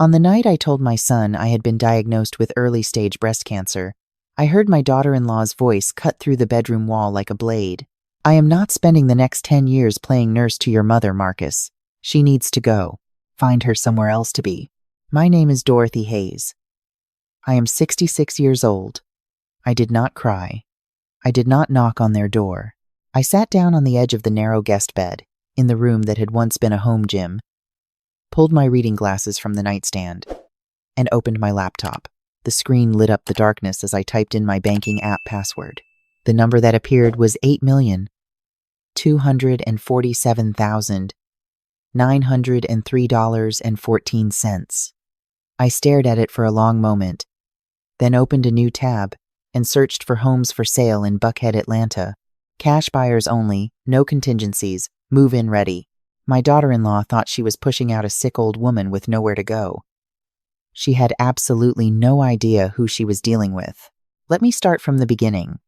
On the night I told my son I had been diagnosed with early-stage breast cancer, I heard my daughter-in-law's voice cut through the bedroom wall like a blade. "I am not spending the next 10 years playing nurse to your mother, Marcus. She needs to go. Find her somewhere else to be." My name is Dorothy Hayes. I am 66 years old. I did not cry. I did not knock on their door. I sat down on the edge of the narrow guest bed, in the room that had once been a home gym, pulled my reading glasses from the nightstand, and opened my laptop. The screen lit up the darkness as I typed in my banking app password. The number that appeared was $8,247,903.14. I stared at it for a long moment, then opened a new tab and searched for homes for sale in Buckhead, Atlanta. Cash buyers only, no contingencies, move-in ready. My daughter-in-law thought she was pushing out a sick old woman with nowhere to go. She had absolutely no idea who she was dealing with. Let me start from the beginning,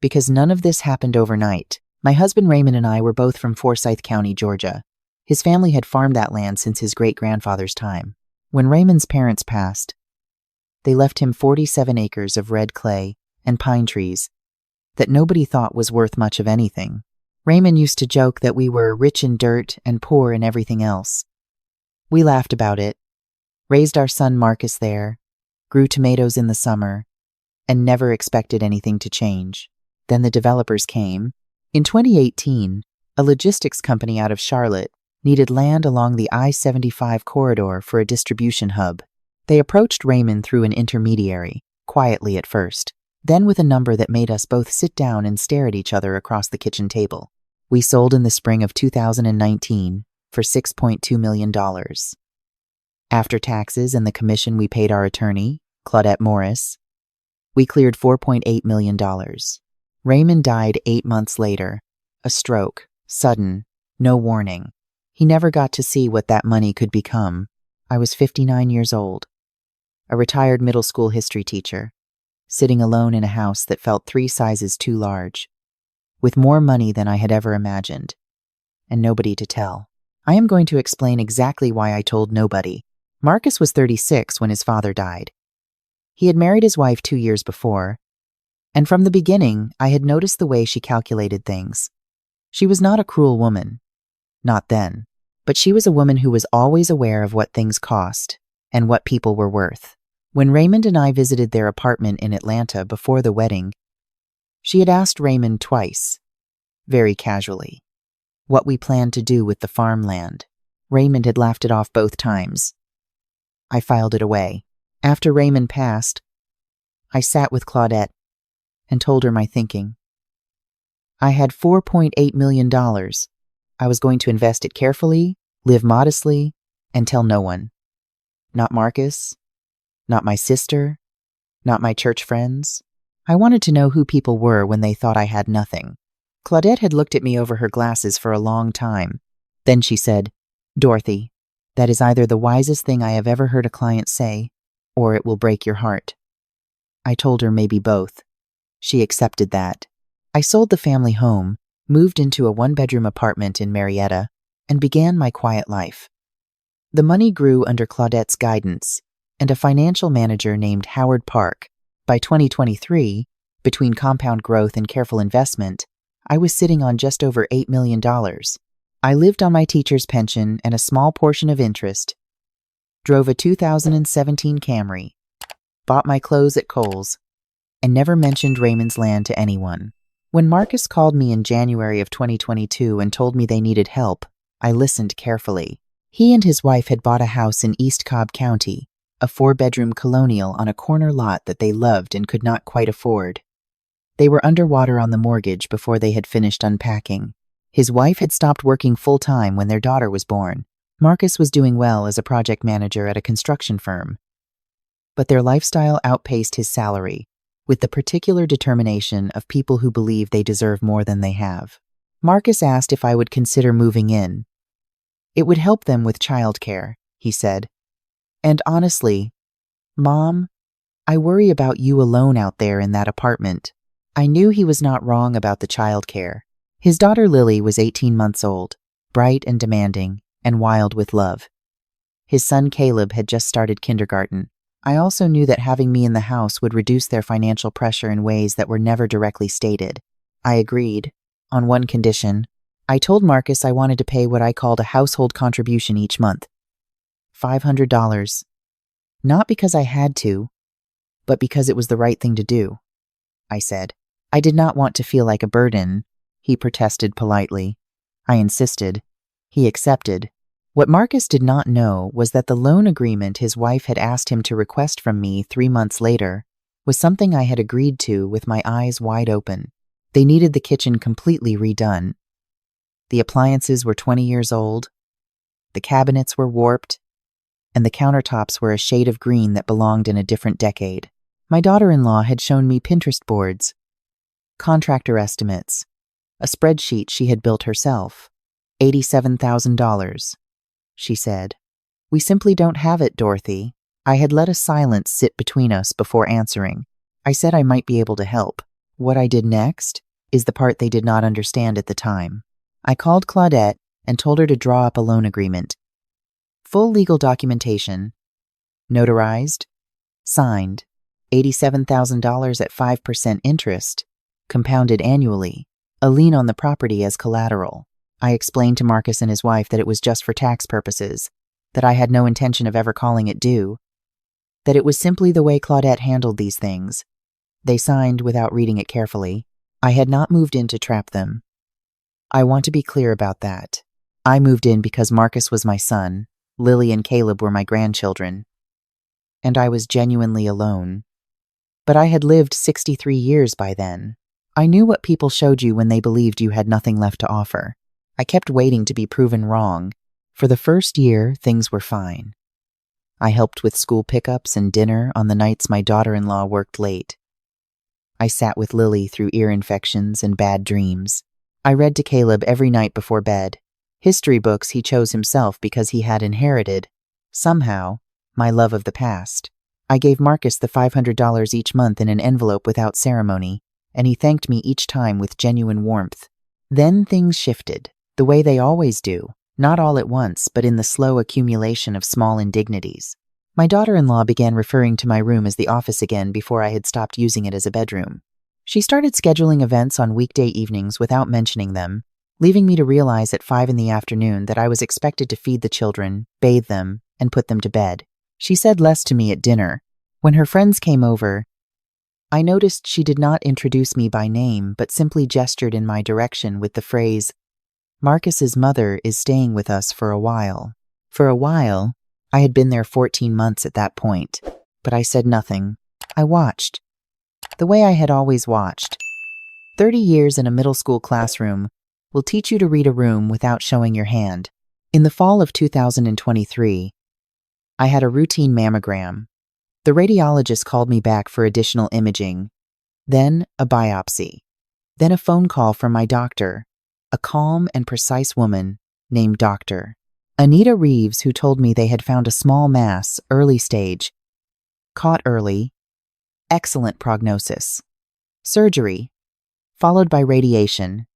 because none of this happened overnight. My husband Raymond and I were both from Forsyth County, Georgia. His family had farmed that land since his great-grandfather's time. When Raymond's parents passed, they left him 47 acres of red clay and pine trees that nobody thought was worth much of anything. Raymond used to joke that we were rich in dirt and poor in everything else. We laughed about it, raised our son Marcus there, grew tomatoes in the summer, and never expected anything to change. Then the developers came. In 2018, a logistics company out of Charlotte needed land along the I-75 corridor for a distribution hub. They approached Raymond through an intermediary, quietly at first, then with a number that made us both sit down and stare at each other across the kitchen table. We sold in the spring of 2019 for $6.2 million. After taxes and the commission we paid our attorney, Claudette Morris, we cleared $4.8 million. Raymond died 8 months later. A stroke, sudden, no warning. He never got to see what that money could become. I was 59 years old, a retired middle school history teacher, sitting alone in a house that felt 3 sizes too large, with more money than I had ever imagined, and nobody to tell. I am going to explain exactly why I told nobody. Marcus was 36 when his father died. He had married his wife 2 years before, and from the beginning, I had noticed the way she calculated things. She was not a cruel woman. Not then. But she was a woman who was always aware of what things cost and what people were worth. When Raymond and I visited their apartment in Atlanta before the wedding, she had asked Raymond twice, very casually, what we planned to do with the farmland. Raymond had laughed it off both times. I filed it away. After Raymond passed, I sat with Claudette and told her my thinking. I had $4.8 million. I was going to invest it carefully, live modestly, and tell no one. Not Marcus, not my sister, not my church friends. I wanted to know who people were when they thought I had nothing. Claudette had looked at me over her glasses for a long time. Then she said, "Dorothy, that is either the wisest thing I have ever heard a client say, or it will break your heart." I told her maybe both. She accepted that. I sold the family home, moved into a 1-bedroom apartment in Marietta, and began my quiet life. The money grew under Claudette's guidance and a financial manager named Howard Park. By 2023, between compound growth and careful investment, I was sitting on just over $8 million. I lived on my teacher's pension and a small portion of interest, drove a 2017 Camry, bought my clothes at Kohl's, and never mentioned Raymond's land to anyone. When Marcus called me in January of 2022 and told me they needed help, I listened carefully. He and his wife had bought a house in East Cobb County, a 4-bedroom colonial on a corner lot that they loved and could not quite afford. They were underwater on the mortgage before they had finished unpacking. His wife had stopped working full-time when their daughter was born. Marcus was doing well as a project manager at a construction firm, but their lifestyle outpaced his salary, with the particular determination of people who believe they deserve more than they have. Marcus asked if I would consider moving in. It would help them with childcare, he said. And honestly, Mom, I worry about you alone out there in that apartment. I knew he was not wrong about the childcare. His daughter Lily was 18 months old, bright and demanding, and wild with love. His son Caleb had just started kindergarten. I also knew that having me in the house would reduce their financial pressure in ways that were never directly stated. I agreed, on one condition. I told Marcus I wanted to pay what I called a household contribution each month. $500. Not because I had to, but because it was the right thing to do, I said. I did not want to feel like a burden, he protested politely. I insisted. He accepted. What Marcus did not know was that the loan agreement his wife had asked him to request from me 3 months later was something I had agreed to with my eyes wide open. They needed the kitchen completely redone. The appliances were 20 years old, the cabinets were warped, and the countertops were a shade of green that belonged in a different decade. My daughter-in-law had shown me Pinterest boards, contractor estimates, a spreadsheet she had built herself. $87,000, she said. We simply don't have it, Dorothy. I had let a silence sit between us before answering. I said I might be able to help. What I did next is the part they did not understand at the time. I called Claudette and told her to draw up a loan agreement. Full legal documentation, notarized, signed, $87,000 at 5% interest, compounded annually, a lien on the property as collateral. I explained to Marcus and his wife that it was just for tax purposes, that I had no intention of ever calling it due, that it was simply the way Claudette handled these things. They signed without reading it carefully. I had not moved in to trap them. I want to be clear about that. I moved in because Marcus was my son, Lily and Caleb were my grandchildren, and I was genuinely alone. But I had lived 63 years by then. I knew what people showed you when they believed you had nothing left to offer. I kept waiting to be proven wrong. For the first year, things were fine. I helped with school pickups and dinner on the nights my daughter-in-law worked late. I sat with Lily through ear infections and bad dreams. I read to Caleb every night before bed. History books he chose himself because he had inherited, somehow, my love of the past. I gave Marcus the $500 each month in an envelope without ceremony, and he thanked me each time with genuine warmth. Then things shifted, the way they always do, not all at once, but in the slow accumulation of small indignities. My daughter-in-law began referring to my room as the office again before I had stopped using it as a bedroom. She started scheduling events on weekday evenings without mentioning them, leaving me to realize at 5 p.m. that I was expected to feed the children, bathe them, and put them to bed. She said less to me at dinner. When her friends came over, I noticed she did not introduce me by name, but simply gestured in my direction with the phrase, "Marcus's mother is staying with us for a while." For a while, I had been there 14 months at that point, but I said nothing. I watched. The way I had always watched. 30 years in a middle school classroom will teach you to read a room without showing your hand. In the fall of 2023, I had a routine mammogram. The radiologist called me back for additional imaging, then a biopsy, then a phone call from my doctor, a calm and precise woman named Dr. Anita Reeves, who told me they had found a small mass, early stage, caught early, excellent prognosis. Surgery, followed by radiation.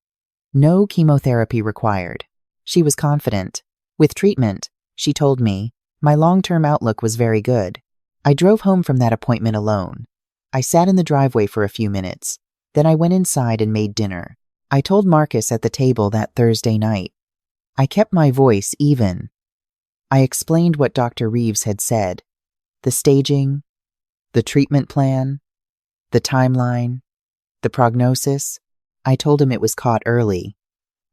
No chemotherapy required. She was confident. With treatment, she told me, my long-term outlook was very good. I drove home from that appointment alone. I sat in the driveway for a few minutes. Then I went inside and made dinner. I told Marcus at the table that Thursday night. I kept my voice even. I explained what Dr. Reeves had said. The staging, the treatment plan, the timeline, the prognosis. I told him it was caught early.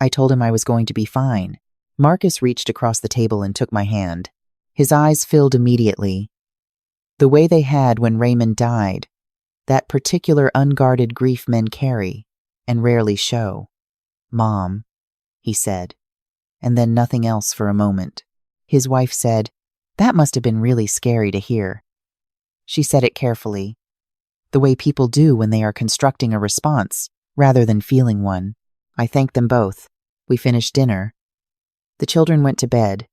I told him I was going to be fine. Marcus reached across the table and took my hand. His eyes filled immediately. The way they had when Raymond died, that particular unguarded grief men carry and rarely show. "Mom," he said, and then nothing else for a moment. His wife said, "That must have been really scary to hear." She said it carefully, the way people do when they are constructing a response rather than feeling one. I thanked them both. We finished dinner. The children went to bed.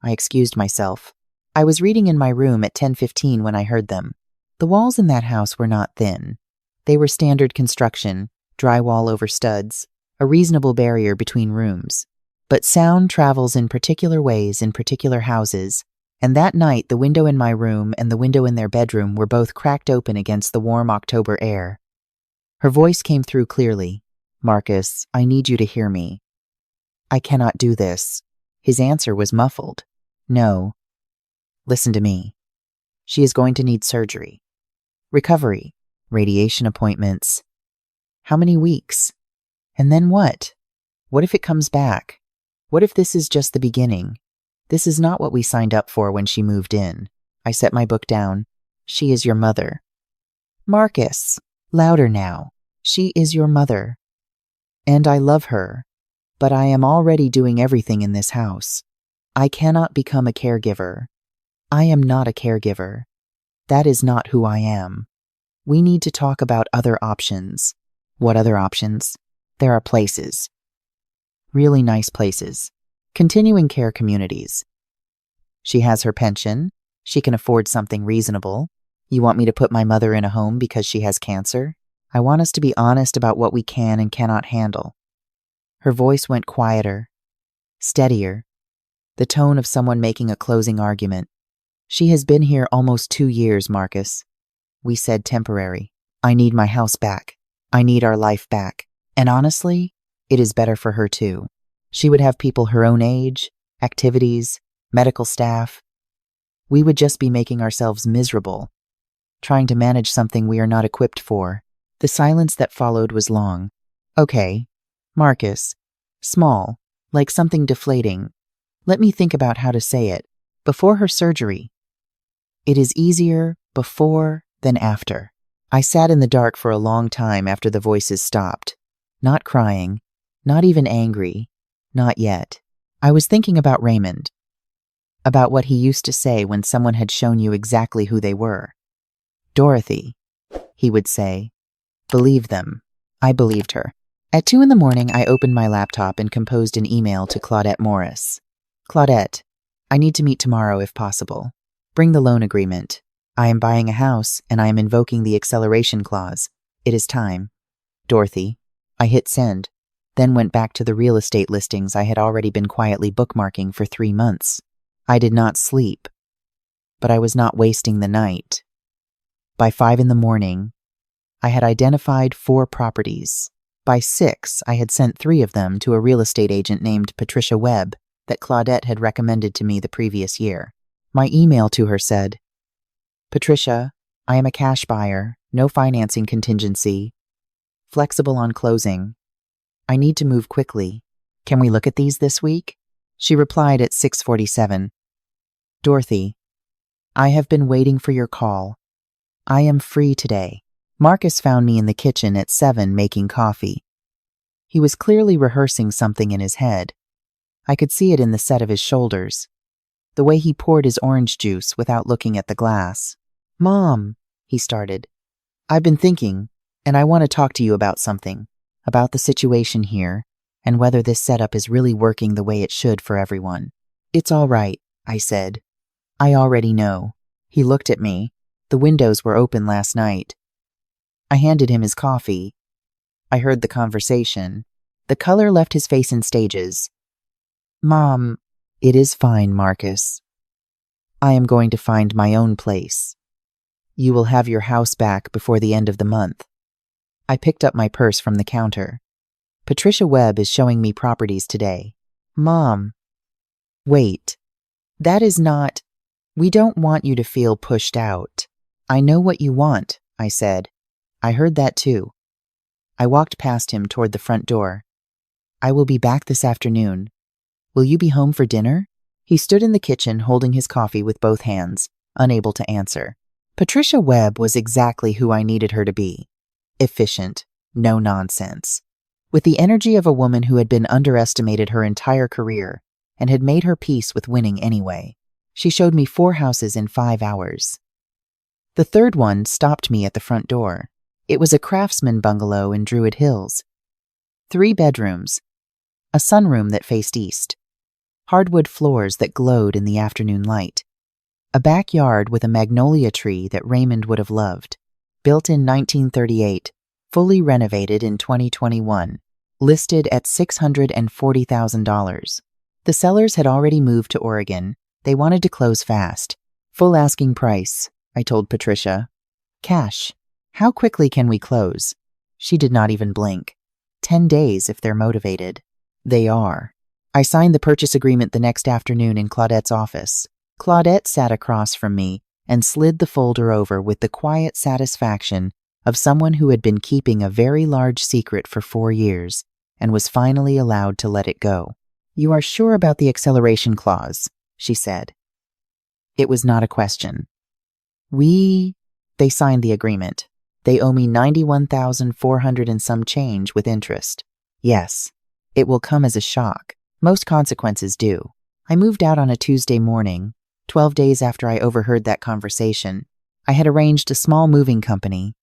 I excused myself. I was reading in my room at 10:15 when I heard them. The walls in that house were not thin. They were standard construction, drywall over studs, a reasonable barrier between rooms. But sound travels in particular ways in particular houses, And that night, the window in my room and the window in their bedroom were both cracked open against the warm October air. Her voice came through clearly. "Marcus, I need you to hear me." "I cannot do this." His answer was muffled. "No. Listen to me. She is going to need surgery. Recovery. Radiation appointments. How many weeks? And then what? What if it comes back? What if this is just the beginning? This is not what we signed up for when she moved in." I set my book down. "She is your mother." "Marcus." Louder now. "She is your mother. And I love her. But I am already doing everything in this house. I cannot become a caregiver. I am not a caregiver. That is not who I am. We need to talk about other options." "What other options?" "There are places. Really nice places. Continuing care communities. She has her pension. She can afford something reasonable. You want me to put my mother in a home because she has cancer? I want us to be honest about what we can and cannot handle." Her voice went quieter, steadier, the tone of someone making a closing argument. "She has been here almost 2 years, Marcus. We said temporary. I need my house back. I need our life back. And honestly, it is better for her too. She would have people her own age, activities, medical staff. We would just be making ourselves miserable, trying to manage something we are not equipped for." The silence that followed was long. "Okay, Marcus. Small, like something deflating. Let me think about how to say it. Before her surgery. It is easier before than after." I sat in the dark for a long time after the voices stopped. Not crying, not even angry, not yet. I was thinking about Raymond, about what he used to say when someone had shown you exactly who they were. "Dorothy," he would say, "believe them." I believed her. At 2 a.m, I opened my laptop and composed an email to Claudette Morris. "Claudette, I need to meet tomorrow if possible. Bring the loan agreement. I am buying a house and I am invoking the acceleration clause. It is time. Dorothy." I hit send, then went back to the real estate listings I had already been quietly bookmarking for 3 months. I did not sleep, but I was not wasting the night. By 5 a.m, I had identified 4 properties. By 6, I had sent 3 of them to a real estate agent named Patricia Webb that Claudette had recommended to me the previous year. My email to her said, "Patricia, I am a cash buyer, no financing contingency, flexible on closing. I need to move quickly. Can we look at these this week?" She replied at 6:47. "Dorothy, I have been waiting for your call. I am free today." Marcus found me in the kitchen at 7 making coffee. He was clearly rehearsing something in his head. I could see it in the set of his shoulders, the way he poured his orange juice without looking at the glass. "Mom," he started, "I've been thinking, and I want to talk to you about something, about the situation here, and whether this setup is really working the way it should for everyone." "It's all right," I said. "I already know." He looked at me. The windows were open last night. I handed him his coffee. I heard the conversation. The color left his face in stages. "Mom," "It is fine, Marcus. I am going to find my own place. You will have your house back before the end of the month." I picked up my purse from the counter. "Patricia Webb is showing me properties today." "Mom." "Wait. That is not... We don't want you to feel pushed out. I know what you want," I said. "I heard that too." I walked past him toward the front door. "I will be back this afternoon. Will you be home for dinner?" He stood in the kitchen holding his coffee with both hands, unable to answer. Patricia Webb was exactly who I needed her to be. Efficient, no nonsense. With the energy of a woman who had been underestimated her entire career and had made her peace with winning anyway. She showed me 4 houses in 5 hours. The third one stopped me at the front door. It was a craftsman bungalow in Druid Hills. 3 bedrooms, a sunroom that faced east, hardwood floors that glowed in the afternoon light, a backyard with a magnolia tree that Raymond would have loved, built in 1938, fully renovated in 2021, listed at $640,000. The sellers had already moved to Oregon, They wanted to close fast. Full asking price, I told Patricia. Cash. How quickly can we close? She did not even blink. 10 days if they're motivated. They are. I signed the purchase agreement the next afternoon in Claudette's office. Claudette sat across from me and slid the folder over with the quiet satisfaction of someone who had been keeping a very large secret for 4 years and was finally allowed to let it go. You are sure about the acceleration clause, she said. It was not a question. They signed the agreement. They owe me $91,400 and some change with interest. Yes, it will come as a shock. Most consequences do. I moved out on a Tuesday morning, 12 days after I overheard that conversation. I had arranged a small moving company.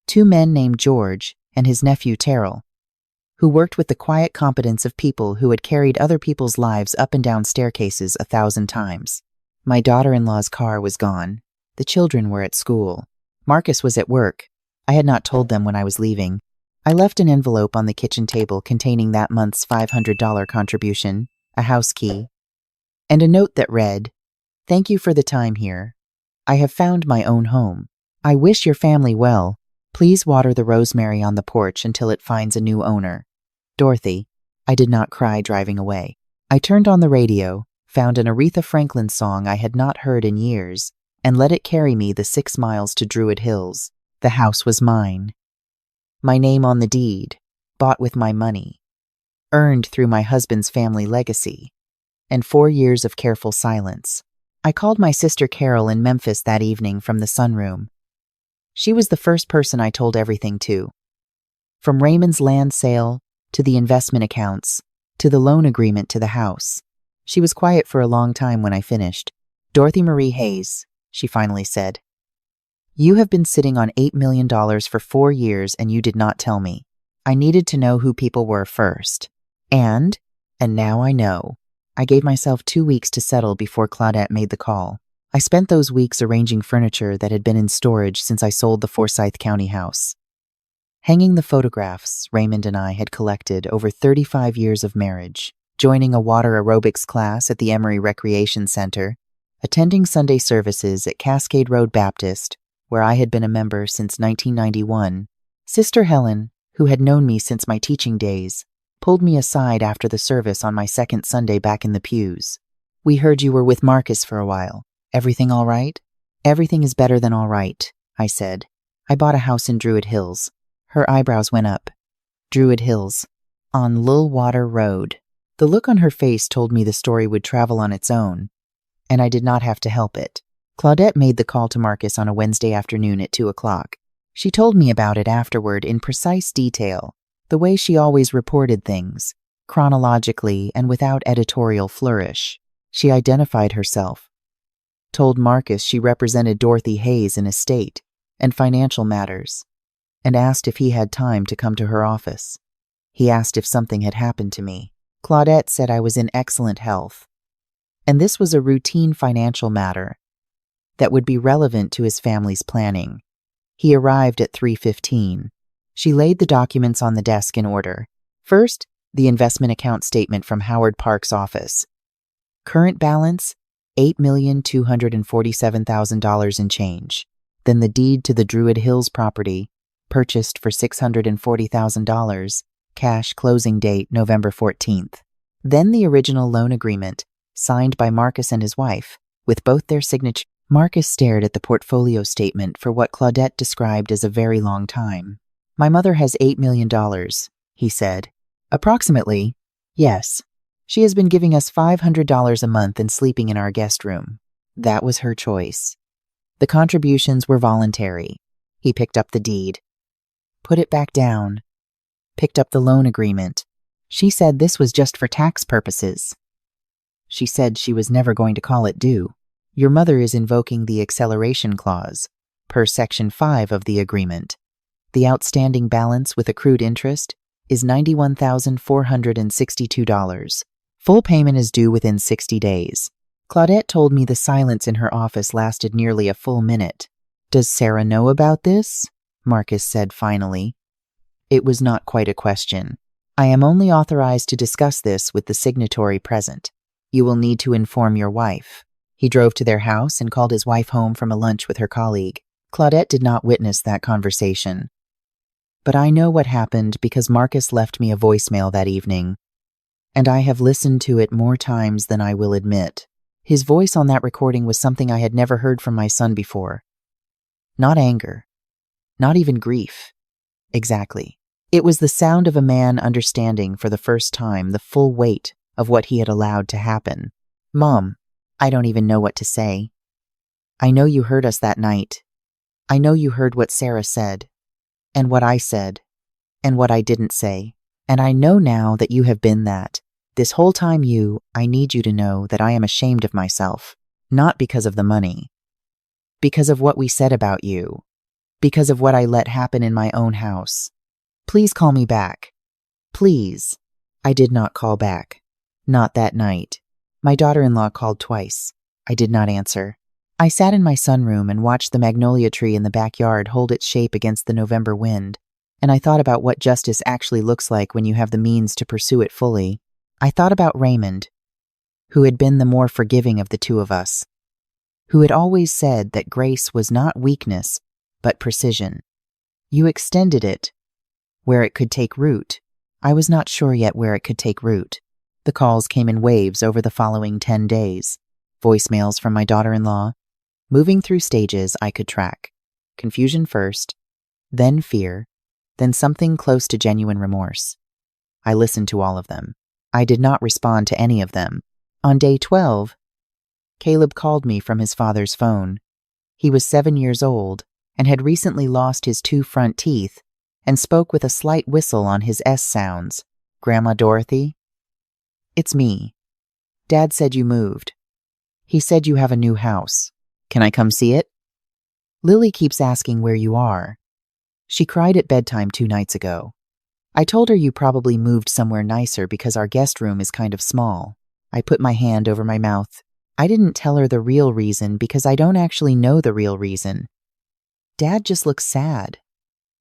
2 men named George and his nephew Terrell, who worked with the quiet competence of people who had carried other people's lives up and down staircases 1,000 times. My daughter-in-law's car was gone. The children were at school. Marcus was at work. I had not told them when I was leaving. I left an envelope on the kitchen table containing that month's $500 contribution, a house key, and a note that read, "Thank you for the time here. I have found my own home. I wish your family well. Please water the rosemary on the porch until it finds a new owner. Dorothy." I did not cry driving away. I turned on the radio, found an Aretha Franklin song I had not heard in years, and let it carry me the 6 miles to Druid Hills. The house was mine. My name on the deed, bought with my money, earned through my husband's family legacy, and 4 years of careful silence. I called my sister Carol in Memphis that evening from the sunroom. She was the first person I told everything to. From Raymond's land sale, to the investment accounts, to the loan agreement to the house. She was quiet for a long time when I finished. "Dorothy Marie Hayes," she finally said. "You have been sitting on $8 million for 4 years and you did not tell me. I needed to know who people were first. And now I know." I gave myself 2 weeks to settle before Claudette made the call. I spent those weeks arranging furniture that had been in storage since I sold the Forsyth County house. Hanging the photographs Raymond and I had collected over 35 years of marriage, joining a water aerobics class at the Emory Recreation Center, attending Sunday services at Cascade Road Baptist, where I had been a member since 1991, Sister Helen, who had known me since my teaching days, pulled me aside after the service on my second Sunday back in the pews. "We heard you were with Marcus for a while. Everything all right?" "Everything is better than all right," I said. "I bought a house in Druid Hills." Her eyebrows went up. Druid Hills. On Lulwater Road. The look on her face told me the story would travel on its own, and I did not have to help it. Claudette made the call to Marcus on a Wednesday afternoon at 2 o'clock. She told me about it afterward in precise detail, the way she always reported things, chronologically and without editorial flourish. She identified herself, told Marcus she represented Dorothy Hayes in estate and financial matters, and asked if he had time to come to her office. He asked if something had happened to me. Claudette said I was in excellent health, and this was a routine financial matter that would be relevant to his family's planning. He arrived at 3:15. She laid the documents on the desk in order. First, the investment account statement from Howard Park's office. Current balance, $8,247,000 in change. Then the deed to the Druid Hills property, purchased for $640,000, cash closing date November 14th. Then the original loan agreement, signed by Marcus and his wife, with both their signatures. Marcus stared at the portfolio statement for what Claudette described as a very long time. "My mother has $8 million, he said. "Approximately, yes. She has been giving us $500 a month and sleeping in our guest room. That was her choice. The contributions were voluntary." He picked up the deed. Put it back down. Picked up the loan agreement. "She said this was just for tax purposes. She said she was never going to call it due. Your mother is invoking the acceleration clause, per Section 5 of the agreement. The outstanding balance with accrued interest is $91,462. Full payment is due within 60 days. Claudette told me the silence in her office lasted nearly a full minute. "Does Sarah know about this?" Marcus said finally. It was not quite a question. "I am only authorized to discuss this with the signatory present." You will need to inform your wife. He drove to their house and called his wife home from a lunch with her colleague. Claudette did not witness that conversation. But I know what happened because Marcus left me a voicemail that evening, and I have listened to it more times than I will admit. His voice on that recording was something I had never heard from my son before. Not anger. Not even grief. Exactly. It was the sound of a man understanding for the first time the full weight of what he had allowed to happen. Mom, I don't even know what to say. I know you heard us that night. I know you heard what Sarah said, and what I said, and what I didn't say. And I know now that you have been that. This whole time I need you to know that I am ashamed of myself, not because of the money, because of what we said about you, because of what I let happen in my own house. Please call me back. Please. I did not call back. Not that night. My daughter-in-law called twice. I did not answer. I sat in my sunroom and watched the magnolia tree in the backyard hold its shape against the November wind, and I thought about what justice actually looks like when you have the means to pursue it fully. I thought about Raymond, who had been the more forgiving of the two of us, who had always said that grace was not weakness, but precision. You extended it where it could take root. I was not sure yet where it could take root. The calls came in waves over the following 10 days. Voicemails from my daughter-in-law, moving through stages I could track. Confusion first, then fear, then something close to genuine remorse. I listened to all of them. I did not respond to any of them. On day 12, Caleb called me from his father's phone. He was 7 years old and had recently lost his 2 front teeth and spoke with a slight whistle on his S sounds. Grandma Dorothy? It's me. Dad said you moved. He said you have a new house. Can I come see it? Lily keeps asking where you are. She cried at bedtime 2 nights ago. I told her you probably moved somewhere nicer because our guest room is kind of small. I put my hand over my mouth. I didn't tell her the real reason because I don't actually know the real reason. Dad just looks sad.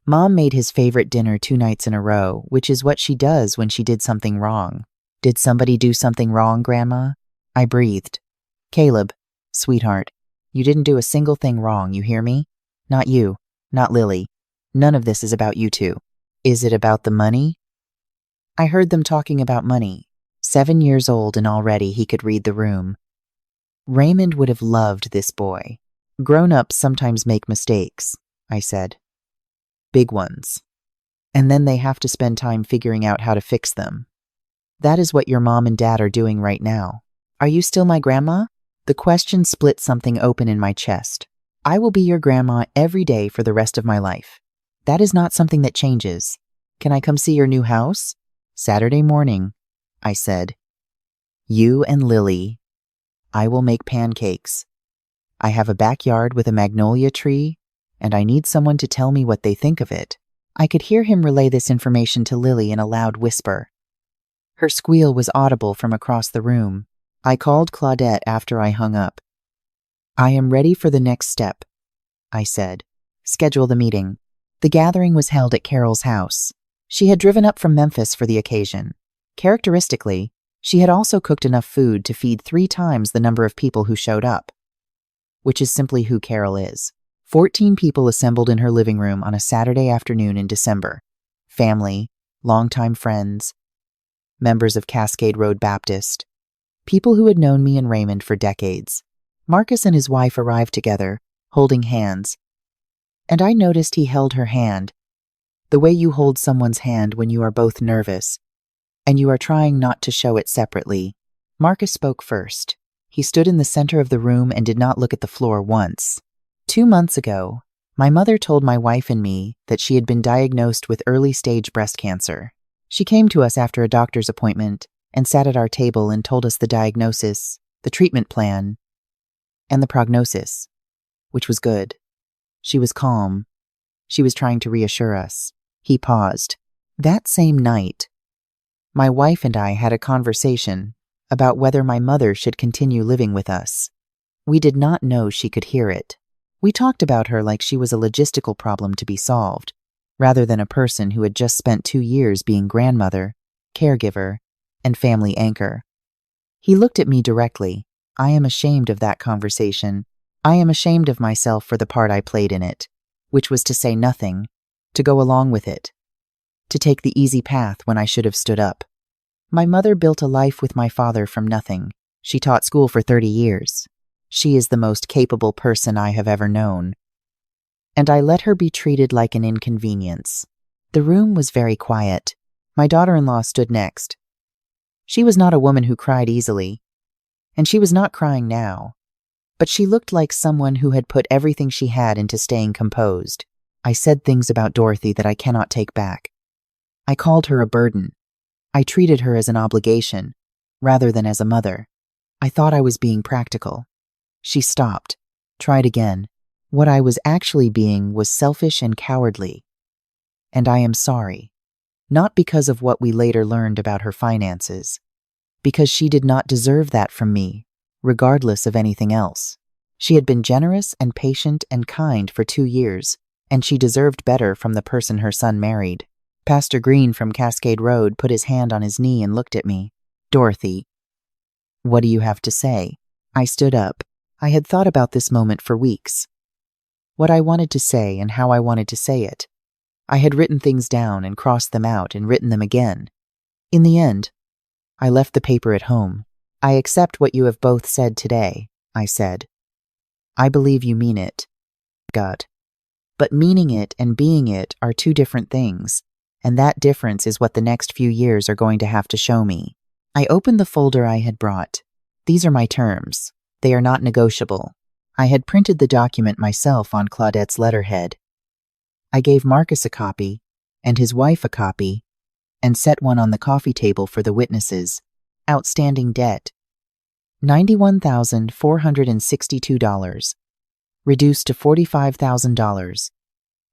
Mom made his favorite dinner 2 nights in a row, which is what she does when she did something wrong. Did somebody do something wrong, Grandma? I breathed. Caleb, sweetheart, you didn't do a single thing wrong, you hear me? Not you, not Lily. None of this is about you two. Is it about the money? I heard them talking about money. 7 years old and already he could read the room. Raymond would have loved this boy. Grown-ups sometimes make mistakes, I said. Big ones. And then they have to spend time figuring out how to fix them. That is what your mom and dad are doing right now. Are you still my grandma? The question split something open in my chest. I will be your grandma every day for the rest of my life. That is not something that changes. Can I come see your new house? Saturday morning, I said. You and Lily. I will make pancakes. I have a backyard with a magnolia tree, and I need someone to tell me what they think of it. I could hear him relay this information to Lily in a loud whisper. Her squeal was audible from across the room. I called Claudette after I hung up. I am ready for the next step, I said. Schedule the meeting. The gathering was held at Carol's house. She had driven up from Memphis for the occasion. Characteristically, she had also cooked enough food to feed 3 times the number of people who showed up, which is simply who Carol is. 14 people assembled in her living room on a Saturday afternoon in December. Family, longtime friends, members of Cascade Road Baptist, people who had known me and Raymond for decades. Marcus and his wife arrived together, holding hands, and I noticed he held her hand, the way you hold someone's hand when you are both nervous, and you are trying not to show it separately. Marcus spoke first. He stood in the center of the room and did not look at the floor once. 2 months ago, my mother told my wife and me that she had been diagnosed with early-stage breast cancer. She came to us after a doctor's appointment and sat at our table and told us the diagnosis, the treatment plan, and the prognosis, which was good. She was calm. She was trying to reassure us. He paused. That same night, my wife and I had a conversation about whether my mother should continue living with us. We did not know she could hear it. We talked about her like she was a logistical problem to be solved, rather than a person who had just spent 2 years being grandmother, caregiver, and family anchor. He looked at me directly. I am ashamed of that conversation. I am ashamed of myself for the part I played in it, which was to say nothing, to go along with it, to take the easy path when I should have stood up. My mother built a life with my father from nothing. She taught school for 30 years. She is the most capable person I have ever known. And I let her be treated like an inconvenience. The room was very quiet. My daughter-in-law stood next. She was not a woman who cried easily, and she was not crying now, but she looked like someone who had put everything she had into staying composed. I said things about Dorothy that I cannot take back. I called her a burden. I treated her as an obligation, rather than as a mother. I thought I was being practical. She stopped, tried again. What I was actually being was selfish and cowardly. And I am sorry. Not because of what we later learned about her finances, because she did not deserve that from me, regardless of anything else. She had been generous and patient and kind for 2 years, and she deserved better from the person her son married. Pastor Green from Cascade Road put his hand on his knee and looked at me. Dorothy, what do you have to say? I stood up. I had thought about this moment for weeks. What I wanted to say and how I wanted to say it. I had written things down and crossed them out and written them again. In the end, I left the paper at home. I accept what you have both said today, I said. I believe you mean it. God. But meaning it and being it are two different things, and that difference is what the next few years are going to have to show me. I opened the folder I had brought. These are my terms. They are not negotiable. I had printed the document myself on Claudette's letterhead. I gave Marcus a copy, and his wife a copy, and set one on the coffee table for the witnesses. Outstanding debt. $91,462. Reduced to $45,000.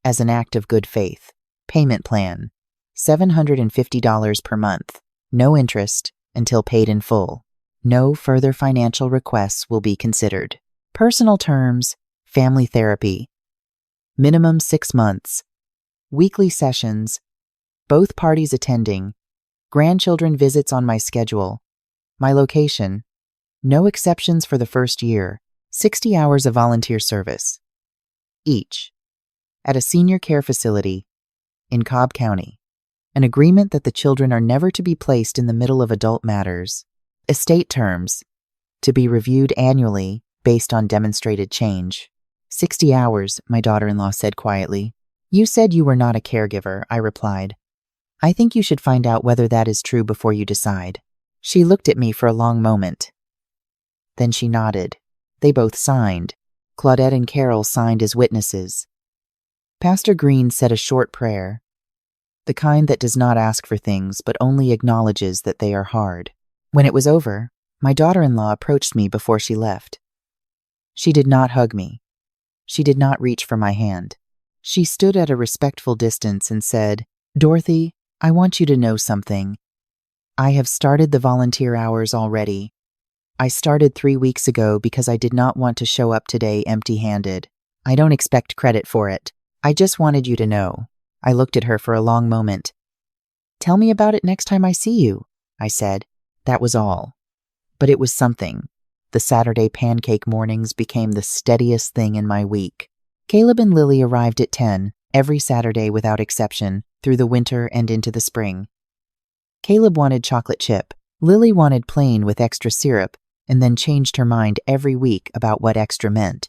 As an act of good faith. Payment plan. $750 per month. No interest until paid in full. No further financial requests will be considered. Personal terms. Family therapy. Minimum 6 months. Weekly sessions. Both parties attending. Grandchildren visits on my schedule. My location. No exceptions for the first year. 60 hours of volunteer service. Each. At a senior care facility in Cobb County. An agreement that the children are never to be placed in the middle of adult matters. Estate terms. To be reviewed annually based on demonstrated change. 60 hours, my daughter-in-law said quietly. You said you were not a caregiver, I replied. I think you should find out whether that is true before you decide. She looked at me for a long moment. Then she nodded. They both signed. Claudette and Carol signed as witnesses. Pastor Green said a short prayer, the kind that does not ask for things but only acknowledges that they are hard. When it was over, my daughter-in-law approached me before she left. She did not hug me. She did not reach for my hand. She stood at a respectful distance and said, Dorothy, I want you to know something. I have started the volunteer hours already. I started 3 weeks ago because I did not want to show up today empty-handed. I don't expect credit for it. I just wanted you to know. I looked at her for a long moment. Tell me about it next time I see you, I said. That was all. But it was something. The Saturday pancake mornings became the steadiest thing in my week. Caleb and Lily arrived at 10, every Saturday without exception, through the winter and into the spring. Caleb wanted chocolate chip. Lily wanted plain with extra syrup, and then changed her mind every week about what extra meant.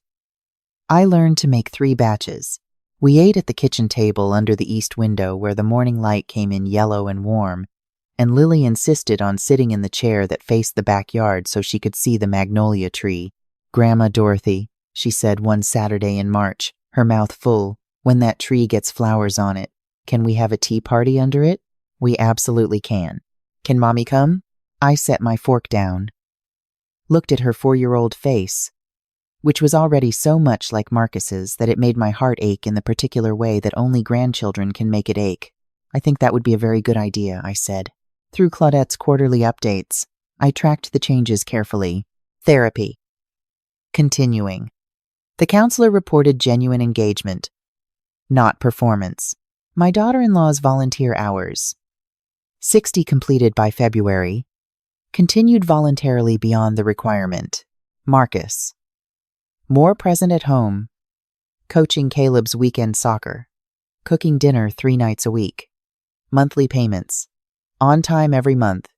I learned to make 3 batches. We ate at the kitchen table under the east window where the morning light came in yellow and warm, and Lily insisted on sitting in the chair that faced the backyard so she could see the magnolia tree. Grandma Dorothy, she said one Saturday in March, her mouth full, when that tree gets flowers on it, can we have a tea party under it? We absolutely can. Can Mommy come? I set my fork down, looked at her 4-year-old face, which was already so much like Marcus's that it made my heart ache in the particular way that only grandchildren can make it ache. I think that would be a very good idea, I said. Through Claudette's quarterly updates, I tracked the changes carefully. Therapy. Continuing. The counselor reported genuine engagement, not performance. My daughter-in-law's volunteer hours. 60 completed by February. Continued voluntarily beyond the requirement. Marcus. More present at home. Coaching Caleb's weekend soccer. Cooking dinner 3 nights a week. Monthly payments. On time every month.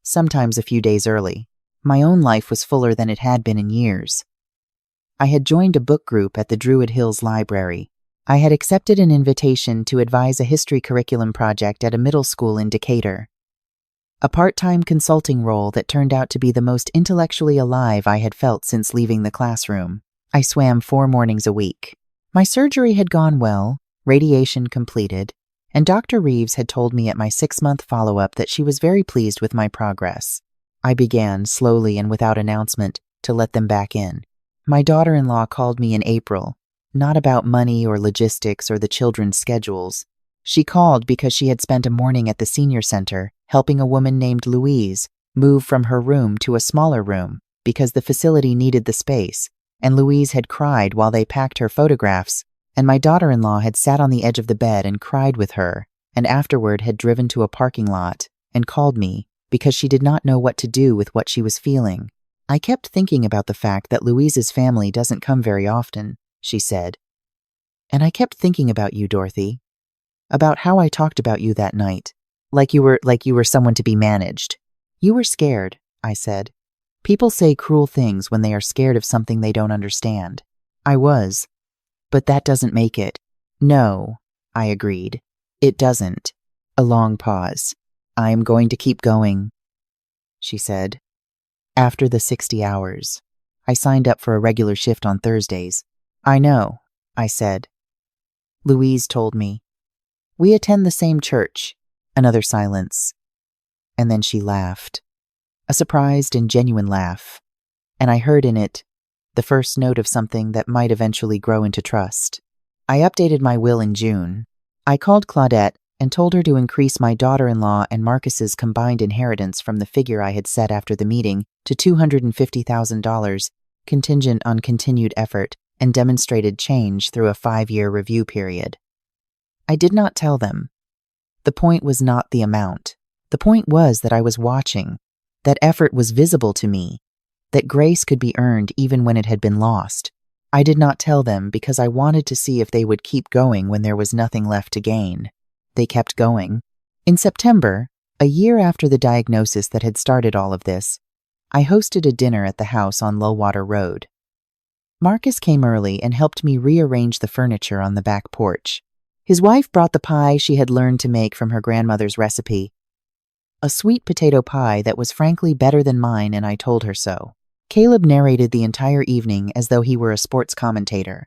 Sometimes a few days early. My own life was fuller than it had been in years. I had joined a book group at the Druid Hills Library. I had accepted an invitation to advise a history curriculum project at a middle school in Decatur. A part-time consulting role that turned out to be the most intellectually alive I had felt since leaving the classroom. I swam 4 mornings a week. My surgery had gone well, radiation completed, and Dr. Reeves had told me at my 6-month follow-up that she was very pleased with my progress. I began, slowly and without announcement, to let them back in. My daughter-in-law called me in April, not about money or logistics or the children's schedules. She called because she had spent a morning at the senior center helping a woman named Louise move from her room to a smaller room because the facility needed the space, and Louise had cried while they packed her photographs, and my daughter-in-law had sat on the edge of the bed and cried with her, and afterward had driven to a parking lot and called me because she did not know what to do with what she was feeling. I kept thinking about the fact that Louise's family doesn't come very often, she said. And I kept thinking about you, Dorothy. About how I talked about you that night. Like you were someone to be managed. You were scared, I said. People say cruel things when they are scared of something they don't understand. I was. But that doesn't make it. No, I agreed. It doesn't. A long pause. I am going to keep going, she said. After the 60 hours, I signed up for a regular shift on Thursdays. I know, I said. Louise told me. We attend the same church. Another silence. And then she laughed. A surprised and genuine laugh. And I heard in it the first note of something that might eventually grow into trust. I updated my will in June. I called Claudette and told her to increase my daughter-in-law and Marcus's combined inheritance from the figure I had set after the meeting to $250,000, contingent on continued effort and demonstrated change through a 5-year review period. I did not tell them. The point was not the amount. The point was that I was watching, that effort was visible to me, that grace could be earned even when it had been lost. I did not tell them because I wanted to see if they would keep going when there was nothing left to gain. They kept going. In September, a year after the diagnosis that had started all of this, I hosted a dinner at the house on Lowwater Road. Marcus came early and helped me rearrange the furniture on the back porch. His wife brought the pie she had learned to make from her grandmother's recipe. A sweet potato pie that was frankly better than mine, and I told her so. Caleb narrated the entire evening as though he were a sports commentator,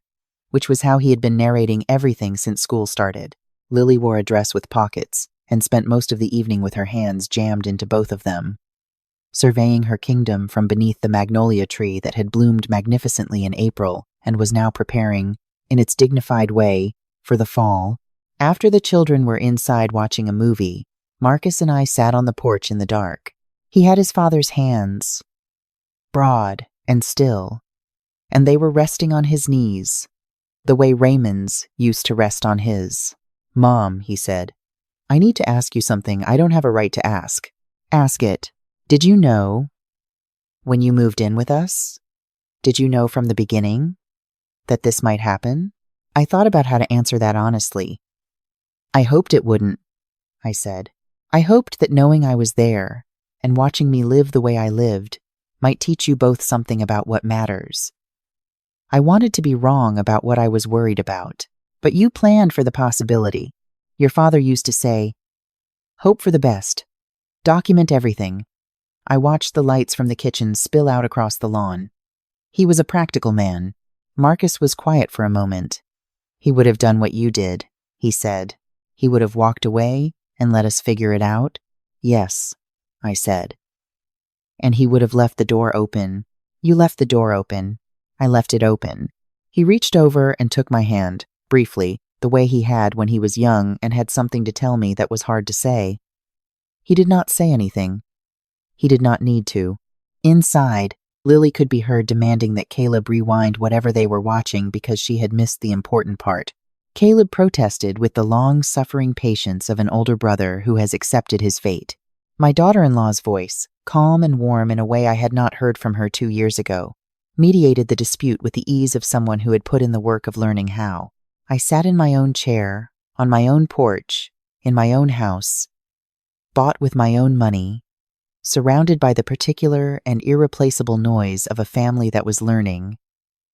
which was how he had been narrating everything since school started. Lily wore a dress with pockets and spent most of the evening with her hands jammed into both of them, surveying her kingdom from beneath the magnolia tree that had bloomed magnificently in April and was now preparing, in its dignified way, for the fall. After the children were inside watching a movie, Marcus and I sat on the porch in the dark. He had his father's hands, broad and still, and they were resting on his knees, the way Raymond's used to rest on his. Mom, he said, I need to ask you something I don't have a right to ask. Ask it. Did you know when you moved in with us? Did you know from the beginning that this might happen? I thought about how to answer that honestly. I hoped it wouldn't, I said. I hoped that knowing I was there and watching me live the way I lived might teach you both something about what matters. I wanted to be wrong about what I was worried about, but you planned for the possibility. Your father used to say, hope for the best. Document everything. I watched the lights from the kitchen spill out across the lawn. He was a practical man. Marcus was quiet for a moment. He would have done what you did, he said. He would have walked away and let us figure it out. Yes, I said. And he would have left the door open. You left the door open. I left it open. He reached over and took my hand, briefly, the way he had when he was young and had something to tell me that was hard to say. He did not say anything. He did not need to. Inside, Lily could be heard demanding that Caleb rewind whatever they were watching because she had missed the important part. Caleb protested with the long-suffering patience of an older brother who has accepted his fate. My daughter-in-law's voice, calm and warm in a way I had not heard from her 2 years ago, mediated the dispute with the ease of someone who had put in the work of learning how. I sat in my own chair, on my own porch, in my own house, bought with my own money, surrounded by the particular and irreplaceable noise of a family that was learning,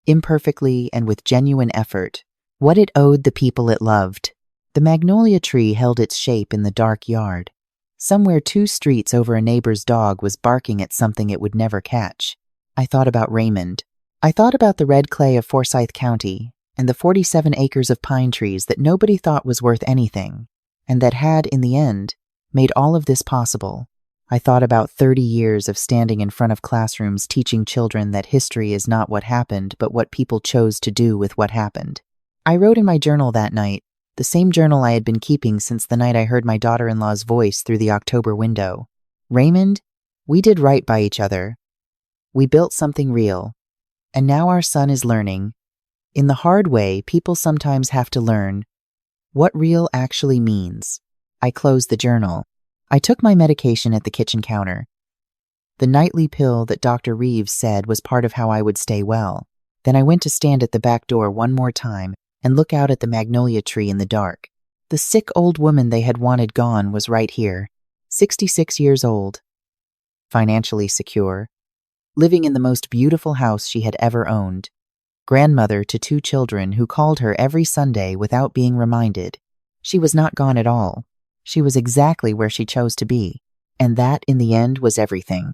imperfectly and with genuine effort, what it owed the people it loved. The magnolia tree held its shape in the dark yard. Somewhere 2 streets over a neighbor's dog was barking at something it would never catch. I thought about Raymond. I thought about the red clay of Forsyth County and the 47 acres of pine trees that nobody thought was worth anything, and that had, in the end, made all of this possible. I thought about 30 years of standing in front of classrooms teaching children that history is not what happened, but what people chose to do with what happened. I wrote in my journal that night, the same journal I had been keeping since the night I heard my daughter-in-law's voice through the October window. Raymond, we did right by each other. We built something real. And now our son is learning. In the hard way, people sometimes have to learn what real actually means. I closed the journal. I took my medication at the kitchen counter. The nightly pill that Dr. Reeves said was part of how I would stay well. Then I went to stand at the back door one more time and look out at the magnolia tree in the dark. The sick old woman they had wanted gone was right here, 66 years old, financially secure, living in the most beautiful house she had ever owned, grandmother to 2 children who called her every Sunday without being reminded. She was not gone at all. She was exactly where she chose to be, and that, in the end, was everything.